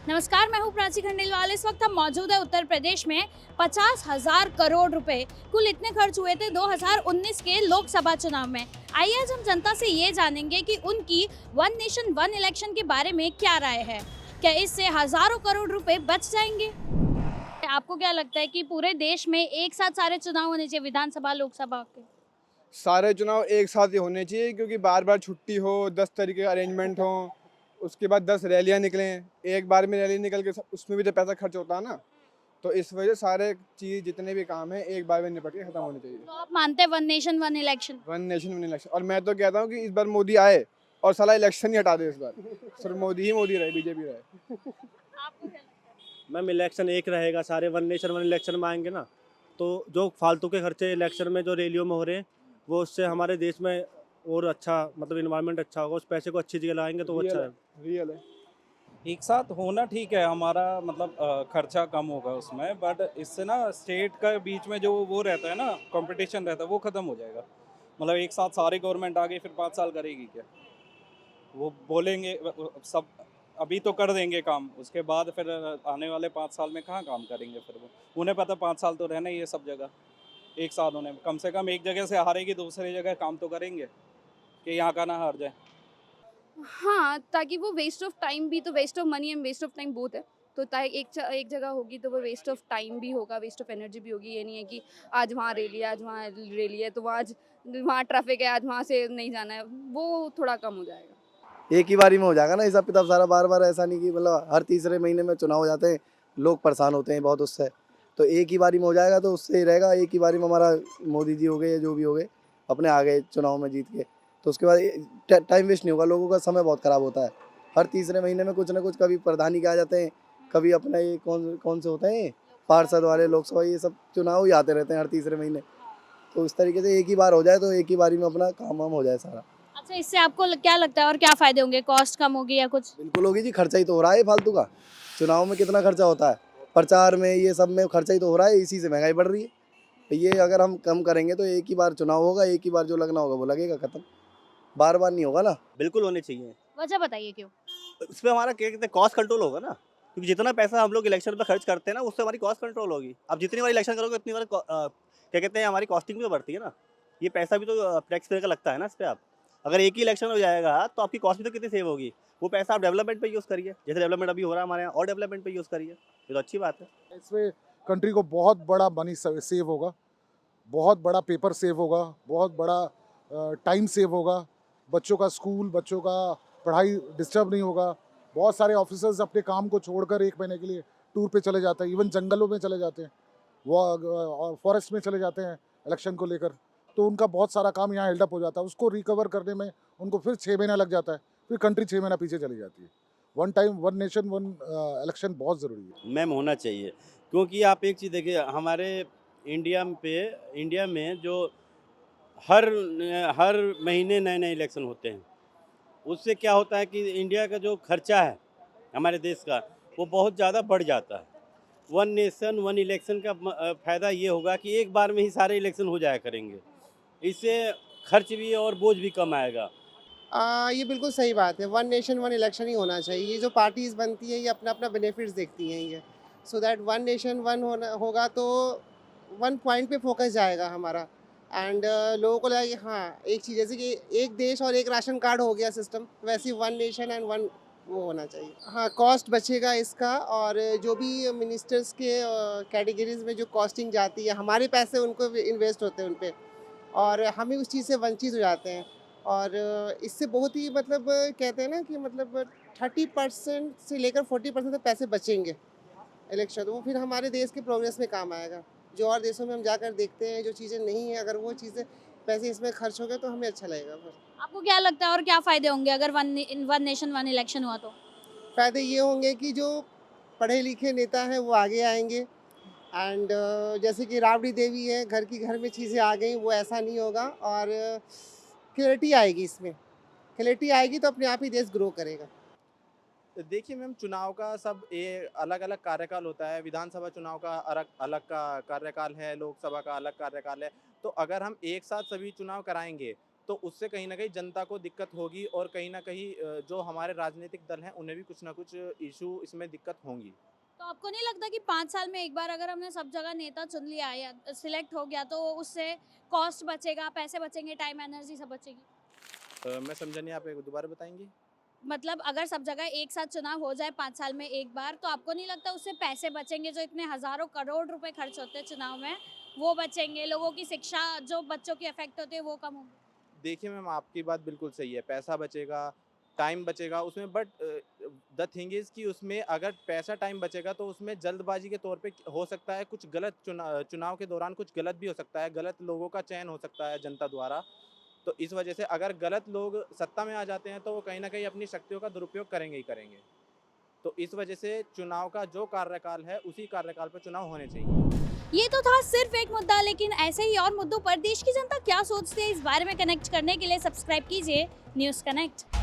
नमस्कार, मैं हूँ प्राची खंडेलवाल। इस वक्त हम मौजूद है उत्तर प्रदेश में। 50,000 करोड़ रुपए कुल इतने खर्च हुए थे 2019 के लोकसभा चुनाव में। आइए आज हम जनता से ये जानेंगे कि उनकी वन नेशन वन इलेक्शन के बारे में क्या राय है। क्या इससे हजारों करोड़ रुपए बच जाएंगे? आपको क्या लगता है कि पूरे देश में एक साथ सारे चुनाव होने चाहिए, विधानसभा लोकसभा के? सारे चुनाव एक साथ ही होने चाहिए क्योंकि बार बार छुट्टी हो, 10 तरीके के अरेंजमेंट हो, उसके बाद 10 रैलियां निकलें, एक बार में रैली निकल के उसमें भी तो पैसा खर्च होता है ना। तो इस वजह से सारे चीज जितने भी काम हैं एक बार में निपट के खत्म होने चाहिए। तो आप मानते हैं one nation one election? One nation one election. और मैं तो कहता हूँ कि इस बार मोदी आए और साला इलेक्शन ही हटा दे। इस बार सिर्फ मोदी ही मोदी रहे, बीजेपी रहे। आपको क्या लगता है? मैम इलेक्शन एक रहेगा, सारे वन नेशन वन इलेक्शन में आएंगे ना, तो जो फालतू के खर्चे इलेक्शन में जो रैलियों में हो रहे हैं वो उससे हमारे देश में और अच्छा मतलब इन्वायरमेंट अच्छा होगा, उस पैसे को अच्छी जगह लगाएंगे तो वो अच्छा है। रियल है। एक साथ होना ठीक है, हमारा मतलब खर्चा कम होगा उसमें, बट इससे ना स्टेट का बीच में जो वो रहता है ना, कंपटीशन रहता है, वो ख़त्म हो जाएगा। मतलब एक साथ सारी गवर्नमेंट आ गई फिर 5 साल करेगी क्या? वो बोलेंगे सब अभी तो कर देंगे काम, उसके बाद फिर आने वाले 5 साल में कहाँ काम करेंगे फिर वो। उन्हें पता 5 साल तो रहना ही है सब जगह। एक साथ होने में कम से कम एक जगह से हारेगी दूसरी जगह काम तो करेंगे कि यहाँ का ना हार जाए। हाँ, ताकि वो वेस्ट ऑफ टाइम भी, तो waste of money and waste of time both है। तो एक जगह होगी तो वो वेस्ट ऑफ टाइम भी होगा, वेस्ट ऑफ एनर्जी भी होगी। ये नहीं है कि आज वहाँ रैली है, आज वहाँ रैली है तो वहाँ ट्रैफिक है, आज वहाँ से नहीं जाना है, वो थोड़ा कम हो जाएगा। एक ही बारी में हो जाएगा ना हिसाब किताब सारा। बार बार ऐसा नहीं कि मतलब हर तीसरे महीने में चुनाव हो जाते हैं, लोग परेशान होते हैं बहुत उससे। तो एक ही बारी में हो जाएगा तो उससे ही रहेगा। एक ही बारी में हमारा मोदी जी हो गए या जो भी हो गए अपने आ गए चुनाव में जीत के, तो उसके बाद टाइम वेस्ट नहीं होगा, लोगों का समय बहुत ख़राब होता है। हर तीसरे महीने में कुछ ना कुछ, कभी प्रधानी के आ जाते हैं, कभी अपना ये कौन कौन से होते हैं पार्षद वाले, लोकसभा, ये सब चुनाव ही आते रहते हैं हर तीसरे महीने। तो इस तरीके से एक ही बार हो जाए तो एक ही बारी में अपना काम वाम हो जाए सारा। अच्छा, इससे आपको क्या लगता है और क्या फायदे होंगे? कॉस्ट कम होगी या कुछ? बिल्कुल होगी जी, खर्चा ही तो हो रहा है फालतू का। चुनाव में कितना खर्चा होता है, प्रचार में ये सब में खर्चा ही तो हो रहा है, इसी से महंगाई बढ़ रही है। तो ये अगर हम कम करेंगे तो एक ही बार चुनाव होगा, एक ही बार जो लगना होगा वो लगेगा, खत्म। बार बार नहीं होगा ना। बिल्कुल होने चाहिए। वजह बताइए क्यों? उस पर हमारा क्या कहते हैं, कॉस्ट कंट्रोल होगा ना, क्योंकि जितना पैसा हम लोग इलेक्शन पे खर्च करते हैं ना उससे हमारी कॉस्ट कंट्रोल होगी। अब जितनी बार इलेक्शन करोगे उतनी बार क्या कहते हैं हमारी कॉस्टिंग भी तो बढ़ती है ना। ये पैसा भी तो टैक्स पेयर का लगता है ना इस पर। आप अगर एक ही इलेक्शन हो जाएगा तो आपकी कॉस्ट भी तो कितनी सेव होगी। वो पैसा आप डेवलपमेंट पे यूज़ करिए, जैसे डेवलपमेंट अभी हो रहा है हमारे यहाँ, और डेवलपमेंट पे यूज़ करिए, ये तो अच्छी बात है। इसमें कंट्री को बहुत बड़ा मनी सेव होगा, बहुत बड़ा पेपर सेव होगा, बहुत बड़ा टाइम सेव होगा। बच्चों का स्कूल, बच्चों का पढ़ाई डिस्टर्ब नहीं होगा। बहुत सारे ऑफिसर्स अपने काम को छोड़कर 1 महीने के लिए टूर पे चले जाते हैं, इवन जंगलों में चले जाते हैं, वो फॉरेस्ट में चले जाते हैं इलेक्शन को लेकर। तो उनका बहुत सारा काम यहाँ हेल्डअप हो जाता है, उसको रिकवर करने में उनको फिर 6 महीना लग जाता है, फिर कंट्री 6 महीना पीछे चली जाती है। One time one nation one election बहुत ज़रूरी है। मैम होना चाहिए, क्योंकि आप एक चीज़ देखिए, हमारे इंडिया में जो हर हर महीने नए नए इलेक्शन होते हैं, उससे क्या होता है कि इंडिया का जो खर्चा है हमारे देश का वो बहुत ज़्यादा बढ़ जाता है। वन नेशन वन इलेक्शन का फ़ायदा ये होगा कि एक बार में ही सारे इलेक्शन हो जाया करेंगे, इससे खर्च भी और बोझ भी कम आएगा। ये बिल्कुल सही बात है। वन नेशन वन इलेक्शन ही होना चाहिए। ये जो पार्टीज़ बनती हैं ये अपना अपना बेनिफिट्स देखती हैं, ये so that one nation one होगा तो वन पॉइंट पे फोकस जाएगा हमारा। एंड लोगों को लगा कि हाँ, एक चीज़ जैसे कि एक देश और एक राशन कार्ड हो गया सिस्टम, वैसे ही वन नेशन एंड वन वो होना चाहिए। हाँ, कॉस्ट बचेगा इसका, और जो भी मिनिस्टर्स के कैटेगरीज में जो कॉस्टिंग जाती है, हमारे पैसे उनको इन्वेस्ट होते हैं उन पे, और हम ही उस चीज़ से वंचित हो जाते हैं। और इससे बहुत ही मतलब कहते हैं ना कि मतलब 30% से लेकर 40% तक पैसे बचेंगे इलेक्शन, तो वो फिर हमारे देश के प्रोग्रेस में काम आएगा। जो और देशों में हम जाकर देखते हैं जो चीज़ें नहीं हैं, अगर वो चीज़ें पैसे इसमें खर्च हो गए तो हमें अच्छा लगेगा। फिर आपको क्या लगता है और क्या फायदे होंगे अगर वन नेशन वन इलेक्शन हुआ तो? फ़ायदे ये होंगे कि जो पढ़े लिखे नेता हैं वो आगे आएंगे। एंड जैसे कि राबड़ी देवी है, घर की घर में चीज़ें आ गई, वो ऐसा नहीं होगा। और क्लैरिटी आएगी, इसमें क्लैरिटी आएगी तो अपने आप ही देश ग्रो करेगा। देखिए मैम, चुनाव का सब ये अलग अलग कार्यकाल होता है। विधानसभा चुनाव का अलग अलग का कार्यकाल है, लोकसभा का अलग कार्यकाल है। तो अगर हम एक साथ सभी चुनाव कराएंगे तो उससे कहीं ना कहीं जनता को दिक्कत होगी और कहीं ना कहीं जो हमारे राजनीतिक दल हैं उन्हें भी कुछ ना कुछ इशू इसमें दिक्कत होंगी। तो आपको नहीं लगता कि 5 साल में एक बार अगर हमने सब जगह नेता चुन लिया या सिलेक्ट हो गया तो उससे कॉस्ट बचेगा, पैसे बचेंगे, टाइम एनर्जी सब बचेगी? मैं समझा नहीं, आप एक दोबारा बताएंगे? मतलब अगर सब जगह एक साथ चुनाव हो जाए 5 साल में एक बार, तो आपको नहीं लगता उससे पैसे बचेंगे? जो इतने हजारों करोड़ रुपए खर्च होते हैं चुनाव में, वो बचेंगे, लोगों की शिक्षा, जो बच्चों की अफेक्ट होते हैं वो कम होंगे। देखिए मैम, आपकी बात बिल्कुल सही है, पैसा बचेगा, टाइम बचेगा उसमें, बट द थिंग इज़ कि उसमें अगर पैसा टाइम बचेगा तो उसमें जल्दबाजी के तौर पे हो सकता है कुछ गलत चुनाव के दौरान कुछ गलत भी हो सकता है, गलत लोगों का चयन हो सकता है जनता द्वारा। तो इस वजह से अगर गलत लोग सत्ता में आ जाते हैं तो वो कहीं ना कहीं अपनी शक्तियों का दुरुपयोग करेंगे ही करेंगे। तो इस वजह से चुनाव का जो कार्यकाल है उसी कार्यकाल पर चुनाव होने चाहिए। ये तो था सिर्फ एक मुद्दा, लेकिन ऐसे ही और मुद्दों पर देश की जनता क्या सोचती है इस बारे में कनेक्ट करने के लिए सब्सक्राइब कीजिए न्यूज़ कनेक्ट।